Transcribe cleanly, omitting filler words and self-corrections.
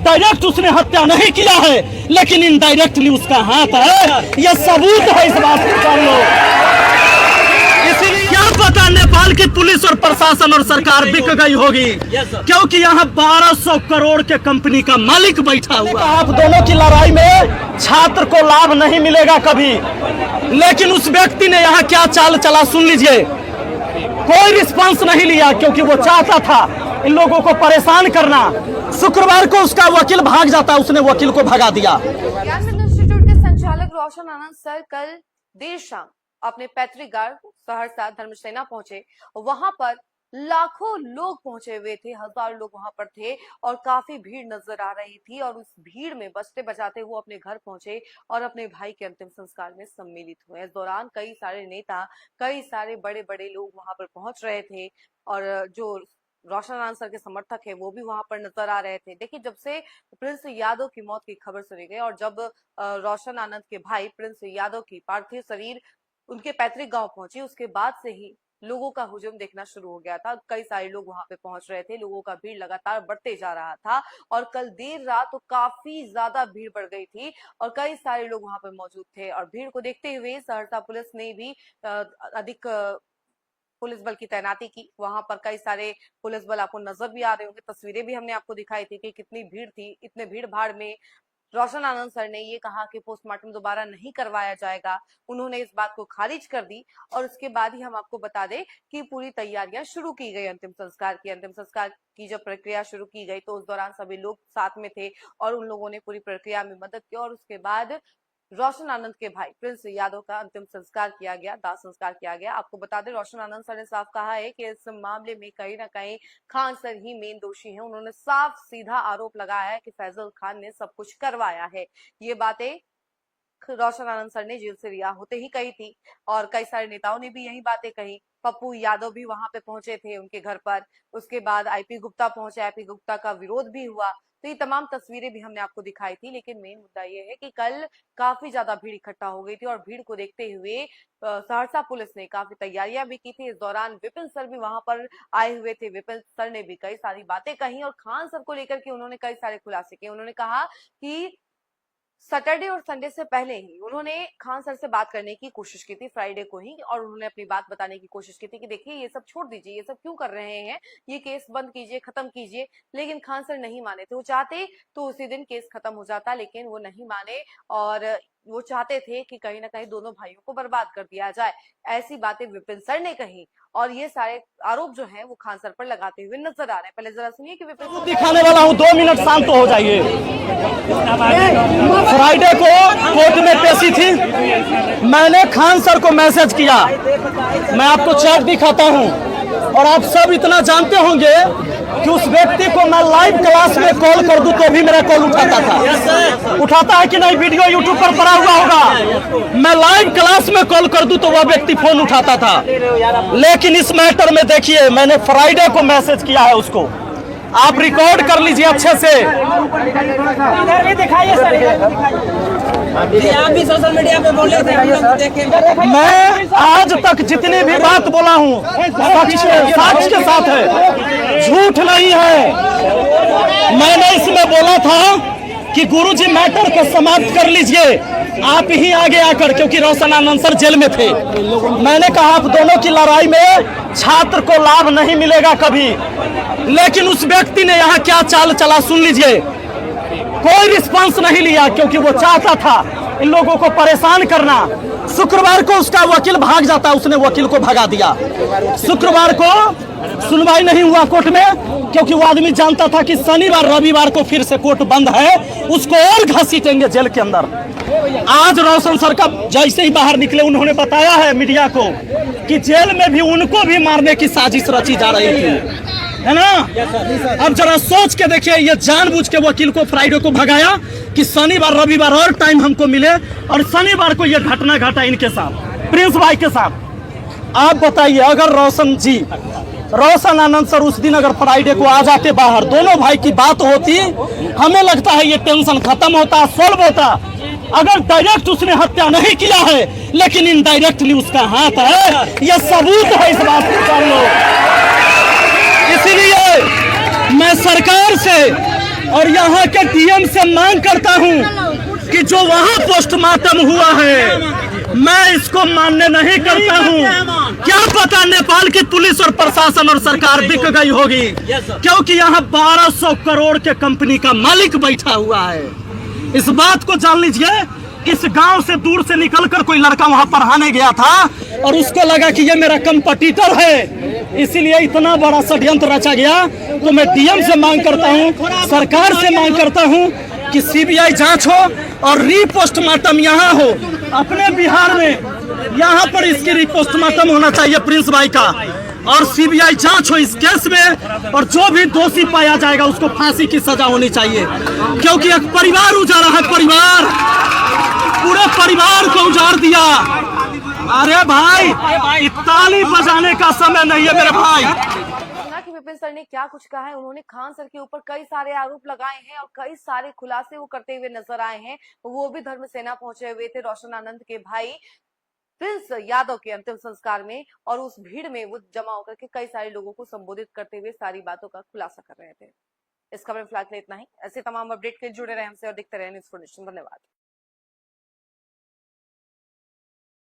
Direct उसने हत्या नहीं किया है, लेकिन इनडायरेक्टली उसका हाथ है, यह सबूत है इस बात को कर लो। इसीलिए क्या पता नेपाल की पुलिस और प्रशासन और सरकार बिक गई होगी, क्योंकि यहाँ 1200 करोड़ के कंपनी का मालिक बैठा हुआ। आप दोनों की लड़ाई में छात्र को लाभ नहीं मिलेगा कभी, लेकिन उस व्यक्ति ने यहाँ क्या चाल चला सुन लीजिए। कोई रिस्पांस नहीं लिया क्योंकि वो चाहता था इन लोगों को परेशान करना। शुक्रवार को उसका वकील भाग जाता, उसने वकील को भगा दिया। ज्ञान इंस्टीट्यूट के संचालक रोशन आनंद सर कल देर शाम अपने पैतृक गांव सहरसा धर्मसेना पहुंचे। वहां पर लाखों लोग पहुंचे हुए थे, हजारों लोग वहां पर थे और काफी भीड़ नजर आ रही थी। और उस भीड़ में बचते बचाते वो अपने घर पहुंचे और अपने भाई के अंतिम संस्कार में सम्मिलित हुए। इस दौरान कई सारे नेता, कई सारे बड़े बड़े लोग वहां पर पहुंच रहे थे और जो रोशन आनंद सर के समर्थक है वो भी वहां पर नजर आ रहे थे। देखिए, जब से प्रिंस यादव की मौत की खबर सुनी गई और जब रोशन आनंद के भाई प्रिंस यादव की पार्थिव शरीर उनके पैतृक गांव पहुंची, उसके बाद से ही लोगों का हुजूम देखना शुरू हो गया था। कई सारे लोग वहां पे पहुंच रहे थे, लोगों का भीड़ लगातार बढ़ते जा रहा था और कल देर रात तो काफी ज्यादा भीड़ बढ़ गई थी और कई सारे लोग वहां पे मौजूद थे। और भीड़ को देखते हुए सहरसा पुलिस ने भी अधिक पुलिस बल की तैनाती की। वहां पर कई सारे पुलिस बल आपको नजर भी आ रहे होंगे, तस्वीरें भी हमने आपको दिखाई थी कि कितनी भीड़ थी। इतने भीड़ भाड़ में रोशन आनंद सर ने ये कहा कि पोस्टमार्टम दोबारा नहीं करवाया जाएगा। उन्होंने इस बात को खारिज कर दी और उसके बाद ही हम आपको बता दें कि पूरी तैयारियां शुरू की गई अंतिम संस्कार की। अंतिम संस्कार की जब प्रक्रिया शुरू की गई तो उस दौरान सभी लोग साथ में थे और उन लोगों ने पूरी प्रक्रिया में मदद की और उसके बाद रोशन आनंद के भाई प्रिंस यादव का अंतिम संस्कार किया गया, दाह संस्कार किया गया। आपको बता दें, रोशन आनंद सर ने साफ कहा है कि इस मामले में कहीं ना कहीं खान सर ही मेन दोषी हैं। उन्होंने साफ सीधा आरोप लगाया है कि फैजल खान ने सब कुछ करवाया है। ये बातें रोशन आनंद सर ने जेल से रिहा होते ही कही थी और कई सारे नेताओं ने भी यही बातें कही। पप्पू यादव भी वहां पे पहुंचे थे उनके घर पर। उसके बाद आईपी गुप्ता पहुंचे, आईपी गुप्ता का विरोध भी हुआ। तो ये तमाम तस्वीरें भी हमने आपको दिखाई थी। लेकिन मेन मुद्दा ये है कि कल काफी ज्यादा भीड़ इकट्ठा हो गई थी और भीड़ को देखते हुए सहरसा पुलिस ने काफी तैयारियां भी की थी। इस दौरान विपिन सर भी वहां पर आए हुए थे। विपिन सर ने भी कई सारी बातें कही और खान सर को लेकर के उन्होंने कई सारे खुलासे किए। उन्होंने कहा कि सैटरडे और संडे से पहले ही उन्होंने खान सर से बात करने की कोशिश की थी, फ्राइडे को ही, और उन्होंने अपनी बात बताने की कोशिश की थी कि देखिए ये सब छोड़ दीजिए, ये सब क्यों कर रहे हैं, ये केस बंद कीजिए, खत्म कीजिए। लेकिन खान सर नहीं माने थे। वो चाहते तो उसी दिन केस खत्म हो जाता, लेकिन वो नहीं माने और वो चाहते थे कि कहीं ना कहीं दोनों भाइयों को बर्बाद कर दिया जाए। ऐसी बातें विपिन सर ने कही और ये सारे आरोप जो हैं वो खान सर पर लगाते हुए नजर आ रहे हैं। पहले जरा सुनिए कि विपिन सर दिखाने वाला हूँ, 2 मिनट शांत हो जाइए। फ्राइडे को कोर्ट में पेशी थी, मैंने खान सर को मैसेज किया, मैं आपको चैट दिखाता हूँ और आप सब इतना जानते होंगे कि उस व्यक्ति को मैं लाइव क्लास में कॉल कर दूं तो भी मेरा कॉल उठाता था। उठाता है कि नहीं? वीडियो यूट्यूब पर पड़ा हुआ होगा। मैं लाइव क्लास में कॉल कर दूं तो वह व्यक्ति फोन उठाता था। लेकिन इस मैटर में देखिए, मैंने फ्राइडे को मैसेज किया है उसको, आप रिकॉर्ड कर लीजिए अच्छे से। इधर भी दिखाइए सर, आप भी सोशल मीडिया पे बोले थे, मैं आज तक जितनी भी बात बोला हूँ सच के साथ है, झूठ नहीं है। मैंने इसमें बोला था कि गुरुजी मैटर को समाप्त कर लीजिए, आप ही आगे आकर, क्योंकि रोशन आनंद सर जेल में थे। मैंने कहा आप दोनों की लड़ाई में छात्र को लाभ नहीं मिलेगा कभी, लेकिन उस व्यक्ति ने यहाँ क्या चाल चला सुन लीजिए। कोई रिस्पांस नहीं लिया क्योंकि वो चाहता था इन लोगों को परेशान करना। शुक्रवार को उसका वकील भाग जाता, उसने वकील को भगा दिया। शुक्रवार को सुनवाई नहीं हुआ कोर्ट में क्योंकि वो आदमी जानता था कि शनिवार रविवार को फिर से कोर्ट बंद है, उसको और घसीटेंगे जेल के अंदर। आज रोशन सर का जैसे ही बाहर निकले उन्होंने बताया है मीडिया को कि जेल में भी उनको भी मारने की साजिश रची जा रही थी, है ना। अब जरा सोच के देखिए, ये जानबूझ के वकील को फ्राइडे को भगाया कि शनिवार रविवार और टाइम हमको मिले और शनिवार को ये घटना घटा इनके साथ, प्रिंस भाई के साथ। आप बताइए, अगर रोशन आनंद सर उस दिन अगर फ्राइडे को आ जाते बाहर, दोनों भाई की बात होती, हमें लगता है ये टेंशन खत्म होता, सॉल्व होता। अगर डायरेक्ट उसने हत्या नहीं किया है, लेकिन इनडायरेक्टली उसका हाथ है, यह सबूत है इस बात को कर लो। इसीलिए मैं सरकार से और यहाँ के डीएम से मांग करता हूँ कि जो वहाँ पोस्टमार्टम हुआ है मैं इसको मान्य नहीं करता हूँ। क्या पता नेपाल की पुलिस और प्रशासन और सरकार बिक गई होगी, क्योंकि यहाँ 1200 करोड़ के कंपनी का मालिक बैठा हुआ है। इस बात को जान लीजिए। इस गांव से दूर से निकलकर कोई लड़का वहां पढ़ाने गया था और उसको लगा कि ये मेरा कंपटीटर है, इसीलिए इतना बड़ा षड्यंत्र रचा गया। तो मैं डीएम से मांग करता हूं, सरकार से मांग करता हूं कि सीबीआई जांच हो और रीपोस्टमार्टम यहाँ हो। अपने बिहार में यहाँ पर इसकी रीपोस्टमार्टम होना चाहिए प्रिंस भाई का, और सीबीआई जांच हो इस केस में, और जो भी दोषी पाया जाएगा उसको फांसी की सजा होनी चाहिए, क्योंकि एक परिवार उजाड़ा है, पूरे परिवार को उजाड़ दिया। अरे भाई ताली बजाने का समय नहीं है मेरे भाई। सुना कि विपिन सर ने क्या कुछ कहा है। उन्होंने खान सर के ऊपर कई सारे आरोप लगाए हैं और कई सारे खुलासे वो करते हुए नजर आए हैं। वो भी धर्मसेना पहुंचे हुए थे रोशन आनंद के भाई प्रिंस यादव के अंतिम संस्कार में, और उस भीड़ में वो जमा होकर के कई सारे लोगों को संबोधित करते हुए सारी बातों का खुलासा कर रहे थे। इस खबर में फिलहाल इतना ही। ऐसे तमाम अपडेट के जुड़े रहे हमसे और देखते रहे न्यूज़4नेशन। धन्यवाद।